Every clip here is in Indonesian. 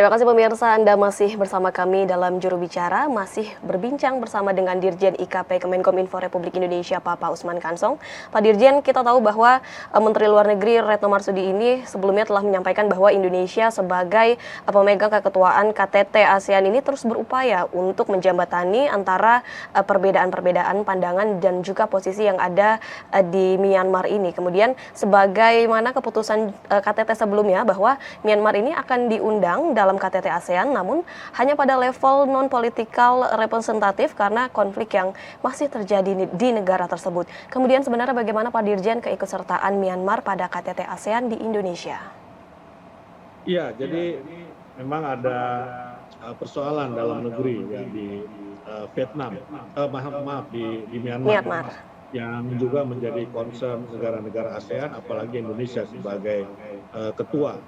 Terima kasih pemirsa, Anda masih bersama kami dalam Juru Bicara, masih berbincang bersama dengan Dirjen IKP Kemenkominfo Republik Indonesia, Pak Usman Kansong. Pak Dirjen, kita tahu bahwa Menteri Luar Negeri Retno Marsudi ini sebelumnya telah menyampaikan bahwa Indonesia sebagai pemegang keketuaan KTT ASEAN ini terus berupaya untuk menjembatani antara perbedaan-perbedaan pandangan dan juga posisi yang ada di Myanmar ini. Kemudian sebagaimana keputusan KTT sebelumnya bahwa Myanmar ini akan diundang dalam KTT ASEAN, namun hanya pada level non-political representatif karena konflik yang masih terjadi di negara tersebut. Kemudian sebenarnya bagaimana Pak Dirjen keikutsertaan Myanmar pada KTT ASEAN di Indonesia? Iya, jadi memang ada persoalan dalam negeri ya di Vietnam, di Myanmar, yang juga menjadi concern negara-negara ASEAN, apalagi Indonesia sebagai ketua.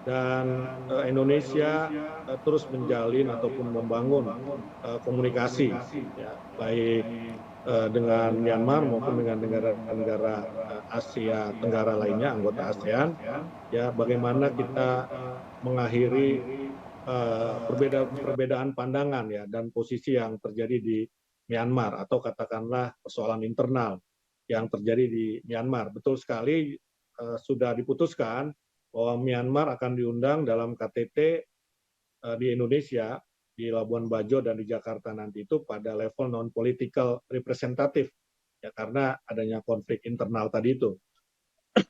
Dan Indonesia terus menjalin ataupun membangun komunikasi, ya, baik dengan Myanmar maupun dengan negara-negara Asia Tenggara lainnya, anggota ASEAN, ya, bagaimana kita mengakhiri perbedaan pandangan ya dan posisi yang terjadi di Myanmar, atau katakanlah persoalan internal yang terjadi di Myanmar. Betul sekali, sudah diputuskan bahwa Myanmar akan diundang dalam KTT di Indonesia, di Labuan Bajo dan di Jakarta nanti itu pada level non-political representative, ya, karena adanya konflik internal tadi itu.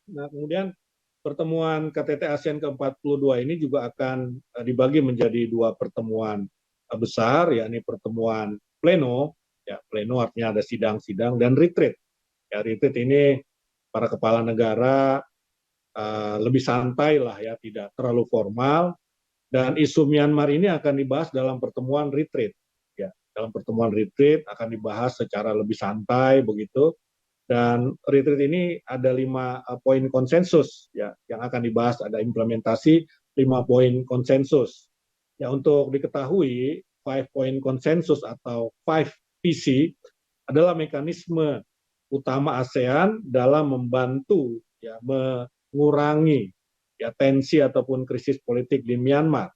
Nah, kemudian pertemuan KTT ASEAN ke-42 ini juga akan dibagi menjadi dua pertemuan besar, yakni pertemuan pleno, ya, pleno artinya ada sidang-sidang, dan retreat. Ya, retreat ini para kepala negara lebih santai lah ya, tidak terlalu formal, dan isu Myanmar ini akan dibahas dalam pertemuan retreat. Ya, dalam pertemuan retreat akan dibahas secara lebih santai begitu, dan retreat ini ada 5 poin konsensus ya yang akan dibahas, ada implementasi 5 poin konsensus. Ya, untuk diketahui 5 poin konsensus atau 5 PC adalah mekanisme utama ASEAN dalam membantu ya mengurangi ya tensi ataupun krisis politik di Myanmar.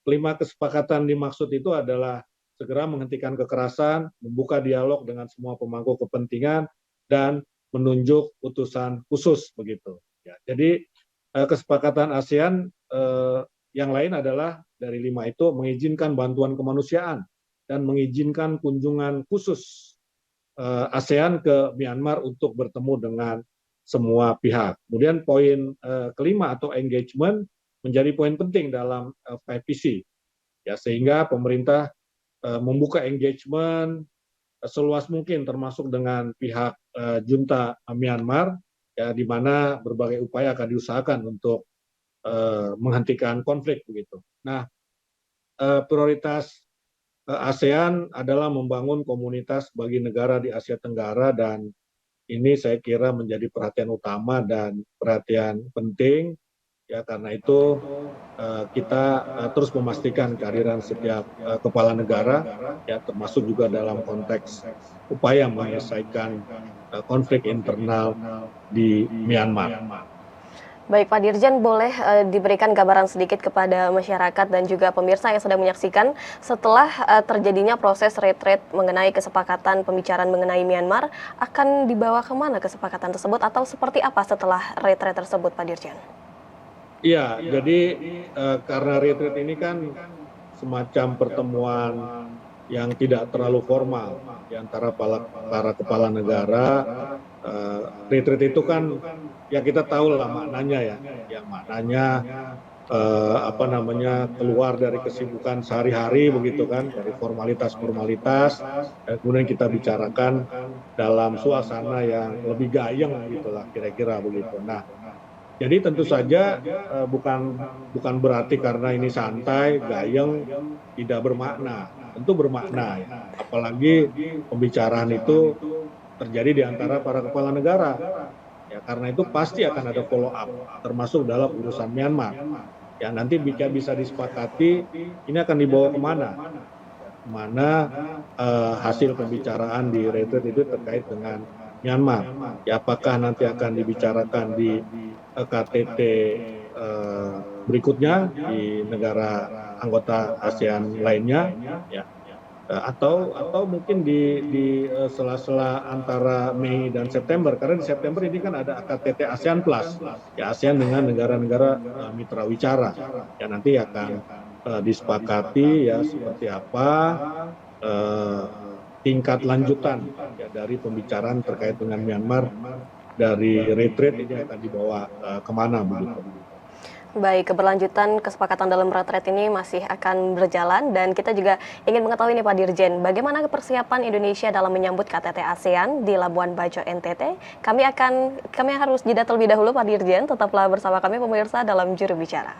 5 kesepakatan dimaksud itu adalah segera menghentikan kekerasan, membuka dialog dengan semua pemangku kepentingan, dan menunjuk utusan khusus begitu. Ya, jadi kesepakatan ASEAN yang lain adalah dari 5 itu mengizinkan bantuan kemanusiaan dan mengizinkan kunjungan khusus ASEAN ke Myanmar untuk bertemu dengan semua pihak. Kemudian poin kelima atau engagement menjadi poin penting dalam 5PC, ya, sehingga pemerintah membuka engagement seluas mungkin termasuk dengan pihak junta Myanmar, ya, di mana berbagai upaya akan diusahakan untuk menghentikan konflik begitu. Nah, prioritas ASEAN adalah membangun komunitas bagi negara di Asia Tenggara, dan ini saya kira menjadi perhatian utama dan perhatian penting. Ya, karena itu kita terus memastikan kehadiran setiap kepala negara, ya, termasuk juga dalam konteks upaya menyelesaikan konflik internal di Myanmar. Baik Pak Dirjen, boleh diberikan gambaran sedikit kepada masyarakat dan juga pemirsa yang sedang menyaksikan setelah terjadinya proses retreat mengenai kesepakatan pembicaraan mengenai Myanmar, akan dibawa kemana kesepakatan tersebut atau seperti apa setelah retreat tersebut Pak Dirjen? Iya, jadi karena retreat ini kan semacam pertemuan yang tidak terlalu formal di antara para kepala negara. Retreat itu kan ya kita tahu lah maknanya ya, yang maknanya keluar dari kesibukan sehari-hari begitu kan, dari formalitas-formalitas, kemudian kita bicarakan dalam suasana yang lebih gayeng gitulah kira-kira begitu. Nah, jadi tentu saja bukan berarti karena ini santai, gayeng, tidak bermakna. Tentu bermakna ya. Apalagi pembicaraan itu terjadi di antara para kepala negara. Ya, karena itu pasti akan ada follow up, termasuk dalam urusan Myanmar. Ya, nanti bisa disepakati ini akan dibawa kemana. Kemana hasil pembicaraan di retreat itu terkait dengan Myanmar. Ya, apakah nanti akan dibicarakan di KTT berikutnya di negara anggota ASEAN lainnya, ya. Atau mungkin di sela-sela antara Mei dan September, karena di September ini kan ada KTT ASEAN Plus, ya ASEAN dengan negara-negara mitra wicara, ya nanti akan disepakati ya seperti apa tingkat lanjutan ya dari pembicaraan terkait dengan Myanmar dari retreat ini akan dibawa kemana begitu. Baik, keberlanjutan kesepakatan dalam retret ini masih akan berjalan dan kita juga ingin mengetahui nih Pak Dirjen, bagaimana persiapan Indonesia dalam menyambut KTT ASEAN di Labuan Bajo NTT? Kami harus jeda terlebih dahulu Pak Dirjen, tetaplah bersama kami pemirsa dalam Juru Bicara.